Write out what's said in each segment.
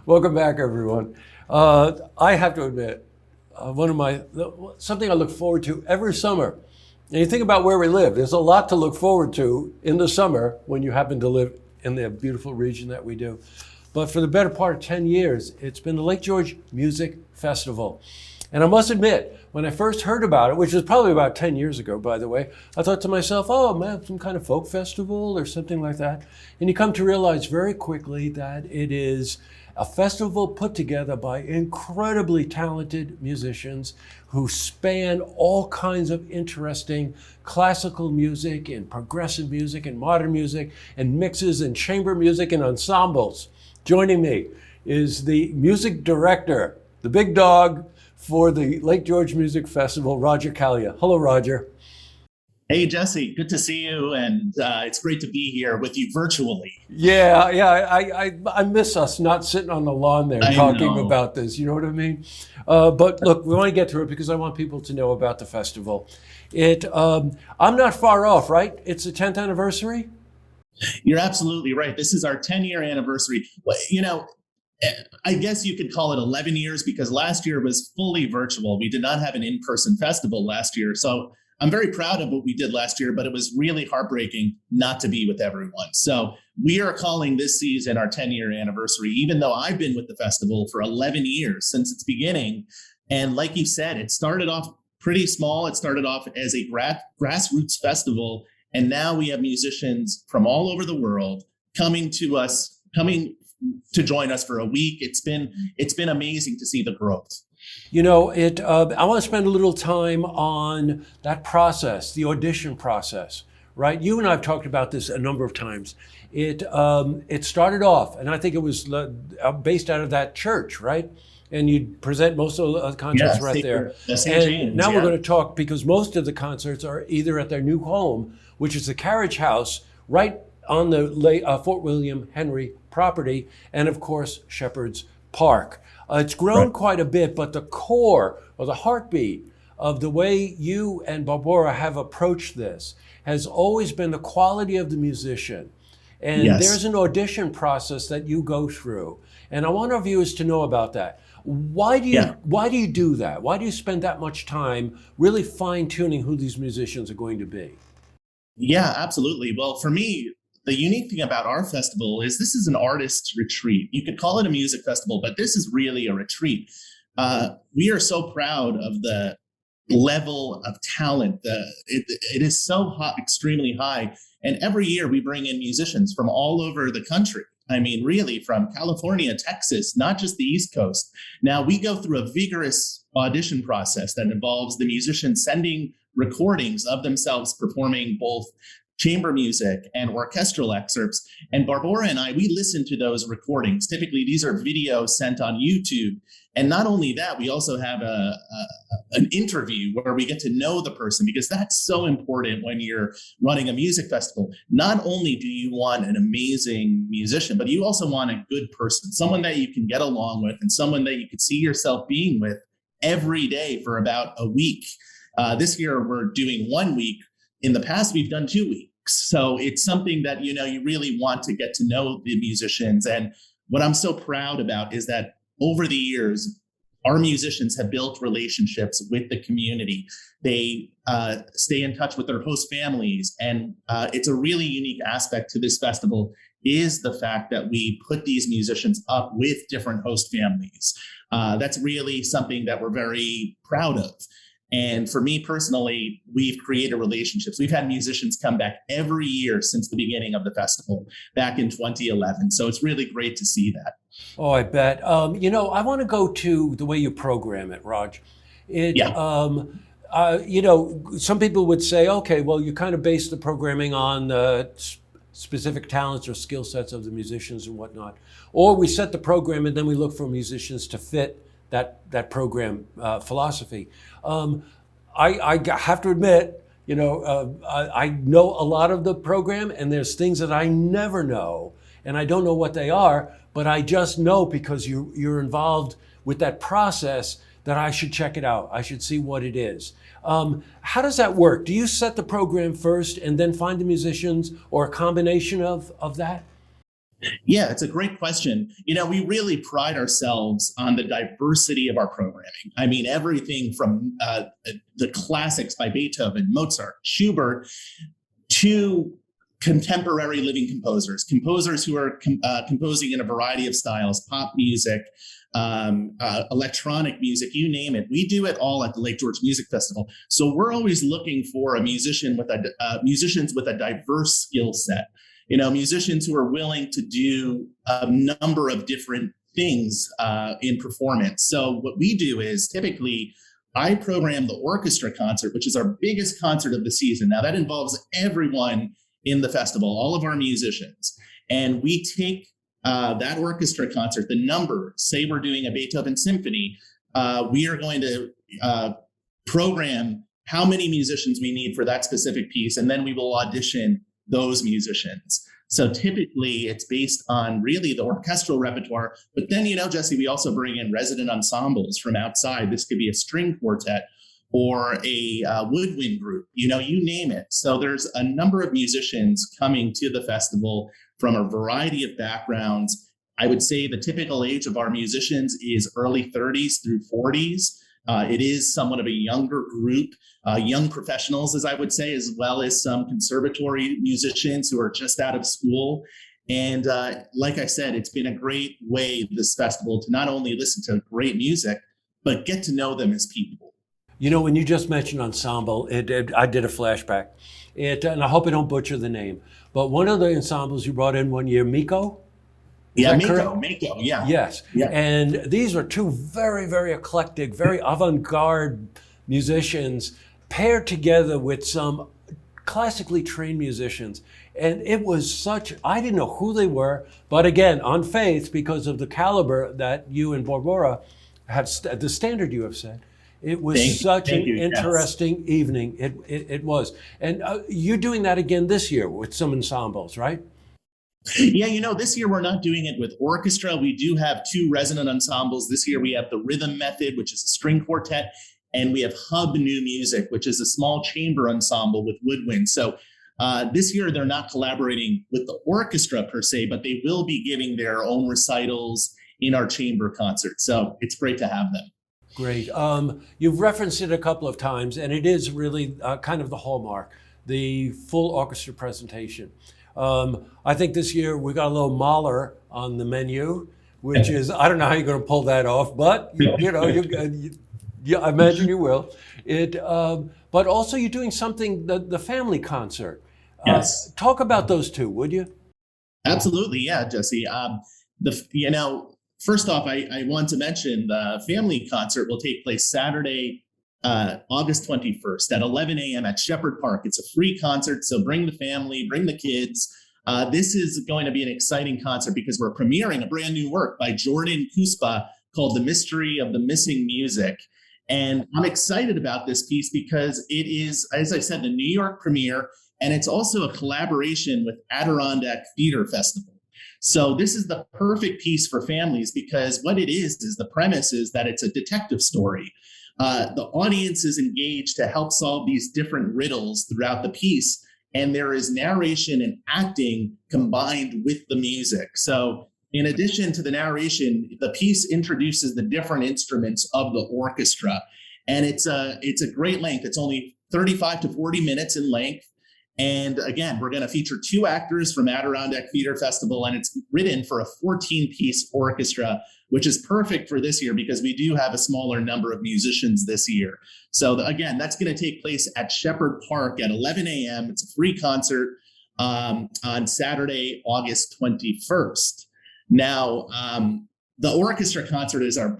Welcome back, everyone. I have to admit, something I look forward to every summer. And you think about where we live. There's a lot to look forward to in the summer when you happen to live in the beautiful region that we do. But for the better part of 10 years, it's been the Lake George Music Festival. And I must admit, when I first heard about it, which was probably about 10 years ago, by the way, I thought to myself, oh man, some kind of folk festival or something like that. And you come to realize very quickly that it is a festival put together by incredibly talented musicians who span all kinds of interesting classical music and progressive music and modern music and mixes and chamber music and ensembles. Joining me is the music director, the big dog for the Lake George Music Festival, Roger Kalia. Hello, Roger. Hey, Jesse, good to see you. And it's great to be here with you virtually. Yeah, I miss us not sitting on the lawn there talking about this. You know what I mean? But look, we want to get through it because I want people to know about the festival. I'm not far off, right? It's the 10th anniversary? You're absolutely right. This is our 10-year anniversary. Well, I guess you could call it 11 years because last year was fully virtual. We did not have an in-person festival last year. So I'm very proud of what we did last year, but it was really heartbreaking not to be with everyone. So we are calling this season our 10-year anniversary, even though I've been with the festival for 11 years since its beginning. And like you said, it started off pretty small. It started off as a grassroots festival. And now we have musicians from all over the world coming to join us for a week. It's been amazing to see the growth. You know, I want to spend a little time on that process, the audition process, right? You and I have talked about this a number of times. It started off, and I think it was based out of that church, right? And you'd present most of the concerts right there. And now we're going to talk because most of the concerts are either at their new home, which is the Carriage House, right on the Fort William Henry property, and of course, Shepherd's Park. It's grown quite a bit, but the core or the heartbeat of the way you and Barbara have approached this has always been the quality of the musician. And there's an audition process that you go through. And I want our viewers to know about that. Why do you do that? Why do you spend that much time really fine-tuning who these musicians are going to be? Yeah, absolutely. Well, for me, the unique thing about our festival is this is an artist retreat. You could call it a music festival, but this is really a retreat. We are so proud of the level of talent. It is so hot, extremely high. And every year we bring in musicians from all over the country. I mean, really from California, Texas, not just the East Coast. Now we go through a vigorous audition process that involves the musicians sending recordings of themselves performing both chamber music and orchestral excerpts. And Barbara and I, we listen to those recordings. Typically, these are videos sent on YouTube. And not only that, we also have an interview where we get to know the person, because that's so important when you're running a music festival. Not only do you want an amazing musician, but you also want a good person, someone that you can get along with and someone that you could see yourself being with every day for about a week. This year, we're doing 1 week. In the past, we've done 2 weeks. So it's something that, you really want to get to know the musicians. And what I'm so proud about is that over the years, our musicians have built relationships with the community. They stay in touch with their host families. And it's a really unique aspect to this festival is the fact that we put these musicians up with different host families. That's really something that we're very proud of. And for me personally, we've created relationships. We've had musicians come back every year since the beginning of the festival back in 2011. So it's really great to see that. Oh, I bet. I want to go to the way you program it, Raj. Some people would say, okay, well, you kind of base the programming on specific talents or skill sets of the musicians and whatnot. Or we set the program and then we look for musicians to fit that program philosophy. I have to admit, I know a lot of the program, and there's things that I never know, and I don't know what they are, but I just know because you're involved with that process that I should check it out. I should see what it is. How does that work? Do you set the program first and then find the musicians, or a combination of that? Yeah, it's a great question. We really pride ourselves on the diversity of our programming. I mean, everything from the classics by Beethoven, Mozart, Schubert, to contemporary living composers who are composing in a variety of styles, pop music, electronic music, you name it. We do it all at the Lake George Music Festival. So we're always looking for a musicians with a diverse skill set. Musicians who are willing to do a number of different things in performance. So what we do is typically I program the orchestra concert, which is our biggest concert of the season. Now that involves everyone in the festival, all of our musicians. And we take that orchestra concert, the number, say we're doing a Beethoven symphony, we are going to program how many musicians we need for that specific piece, and then we will audition those musicians. So typically it's based on really the orchestral repertoire, but then, Jesse, we also bring in resident ensembles from outside. This could be a string quartet or a woodwind group, you name it. So there's a number of musicians coming to the festival from a variety of backgrounds. I would say the typical age of our musicians is early 30s through 40s. It is somewhat of a younger group, young professionals, as I would say, as well as some conservatory musicians who are just out of school. And like I said, it's been a great way, this festival, to not only listen to great music, but get to know them as people. When you just mentioned ensemble, I did a flashback. And I hope I don't butcher the name, but one of the ensembles you brought in one year, Miko? Miko, yeah. Yes. Yeah. And these are two very, very eclectic, very avant-garde musicians paired together with some classically trained musicians. And it was I didn't know who they were, but again, on faith, because of the caliber that you and Barbara have, the standard you have set. It was such an interesting evening. It was. And you're doing that again this year with some ensembles, right? Yeah, this year we're not doing it with orchestra. We do have two resonant ensembles. This year we have the Rhythm Method, which is a string quartet, and we have Hub New Music, which is a small chamber ensemble with woodwind. So this year they're not collaborating with the orchestra per se, but they will be giving their own recitals in our chamber concert. So it's great to have them. Great. You've referenced it a couple of times, and it is really kind of the hallmark, the full orchestra presentation. I think this year we got a little Mahler on the menu, which is, I don't know how you're going to pull that off, but I imagine you will. But also you're doing something, the family concert. Yes. Talk about those two, would you? Absolutely, yeah, Jesse. First off, I want to mention the family concert will take place Saturday, August 21st at 11 a.m. at Shepherd Park. It's a free concert, so bring the family, bring the kids. This is going to be an exciting concert because we're premiering a brand new work by Jordan Kuspa called The Mystery of the Missing Music. And I'm excited about this piece because it is, as I said, the New York premiere, and it's also a collaboration with Adirondack Theater Festival. So this is the perfect piece for families because what it is the premise is that it's a detective story. The audience is engaged to help solve these different riddles throughout the piece, and there is narration and acting combined with the music. So in addition to the narration, the piece introduces the different instruments of the orchestra, and it's a great length. It's only 35 to 40 minutes in length. And again, we're going to feature two actors from Adirondack Theater Festival, and it's written for a 14-piece orchestra, which is perfect for this year because we do have a smaller number of musicians this year. So again, that's going to take place at Shepherd Park at 11 a.m. It's a free concert on Saturday, August 21st. Now, the orchestra concert is our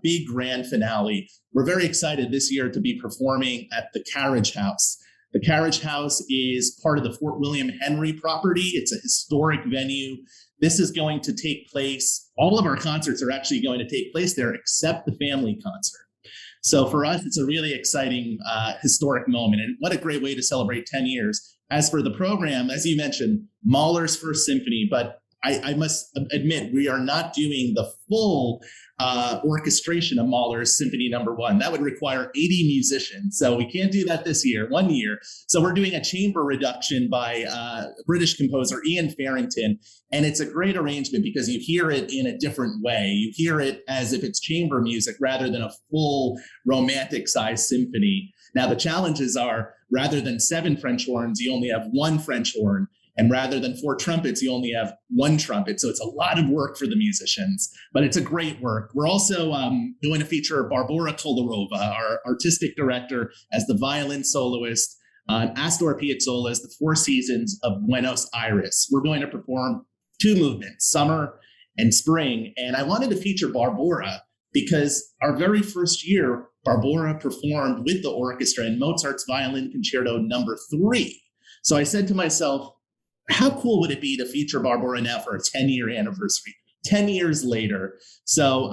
big grand finale. We're very excited this year to be performing at the Carriage House. The Carriage House is part of the Fort William Henry property. It's a historic venue. This is going to take place. All of our concerts are actually going to take place there except the family concert. So for us, it's a really exciting historic moment. And what a great way to celebrate 10 years. As for the program, as you mentioned, Mahler's First Symphony, but I must admit, we are not doing the full orchestration of Mahler's Symphony Number 1. That would require 80 musicians. So we can't do that this year, 1 year. So we're doing a chamber reduction by British composer Ian Farrington. And it's a great arrangement because you hear it in a different way. You hear it as if it's chamber music rather than a full romantic sized symphony. Now, the challenges are rather than 7 French horns, you only have 1 French horn. And rather than 4 trumpets, you only have 1 trumpet. So it's a lot of work for the musicians, but it's a great work. We're also going to feature Barbora Kolarova, our artistic director, as the violin soloist, Astor Piazzolla's The Four Seasons of Buenos Aires. We're going to perform 2 movements, summer and spring. And I wanted to feature Barbora because our very first year, Barbora performed with the orchestra in Mozart's Violin Concerto Number 3. So I said to myself, how cool would it be to feature Barbora now for a 10-year anniversary, 10 years later? So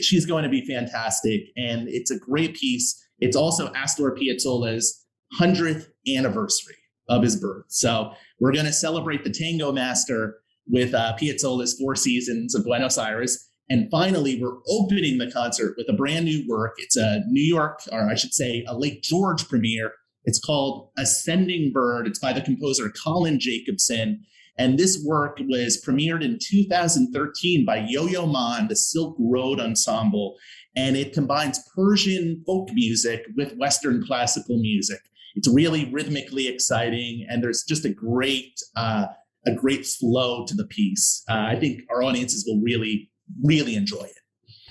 she's going to be fantastic. And it's a great piece. It's also Astor Piazzolla's 100th anniversary of his birth. So we're going to celebrate the tango master with Piazzolla's Four Seasons of Buenos Aires. And finally, we're opening the concert with a brand new work. It's a New York, or I should say a Lake George premiere. It's called Ascending Bird. It's by the composer Colin Jacobson. And this work was premiered in 2013 by Yo-Yo Ma and the Silk Road Ensemble. And it combines Persian folk music with Western classical music. It's really rhythmically exciting. And there's just a great flow to the piece. I think our audiences will really, really enjoy it.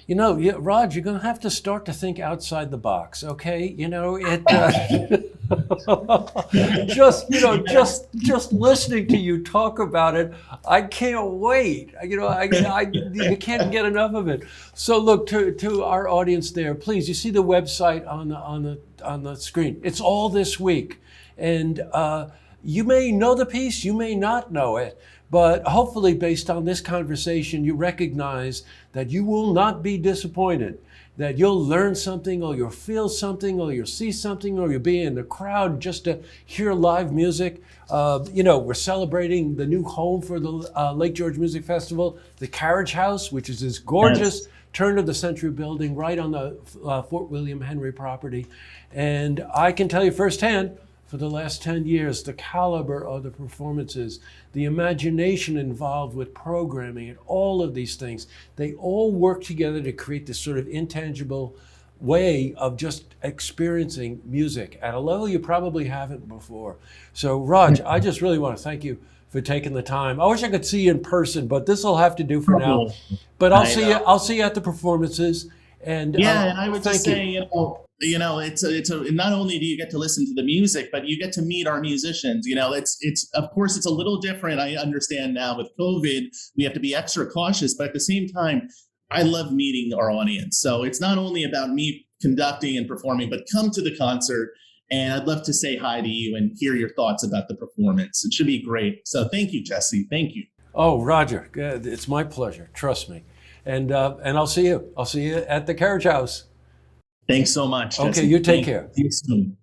You know, Raj, you're going to have to start to think outside the box, okay? You know, just listening to you talk about it, I can't wait. You know, you can't get enough of it. So look, to our audience there, please, you see the website on the screen. It's all this week, and you may know the piece, you may not know it. But hopefully, based on this conversation, you recognize that you will not be disappointed, that you'll learn something, or you'll feel something, or you'll see something, or you'll be in the crowd just to hear live music. You know, we're celebrating the new home for the Lake George Music Festival, the Carriage House, which is this gorgeous turn of the century building right on the Fort William Henry property. And I can tell you firsthand, for the last 10 years, the caliber of the performances, the imagination involved with programming and all of these things, they all work together to create this sort of intangible way of just experiencing music at a level you probably haven't before. So Raj, I just really want to thank you for taking the time. I wish I could see you in person, but this will have to do for now. But I'll see you at the performances. And and I would just say, it's not only do you get to listen to the music, but you get to meet our musicians. You know, it's of course it's a little different. I understand now with COVID, we have to be extra cautious, but at the same time, I love meeting our audience. So it's not only about me conducting and performing, but come to the concert. And I'd love to say hi to you and hear your thoughts about the performance. It should be great. So thank you, Jesse. Thank you. Oh, Roger, it's my pleasure. Trust me. And I'll see you. I'll see you at the Carriage House. Thanks so much, Jesse. Okay, you take care. See you soon.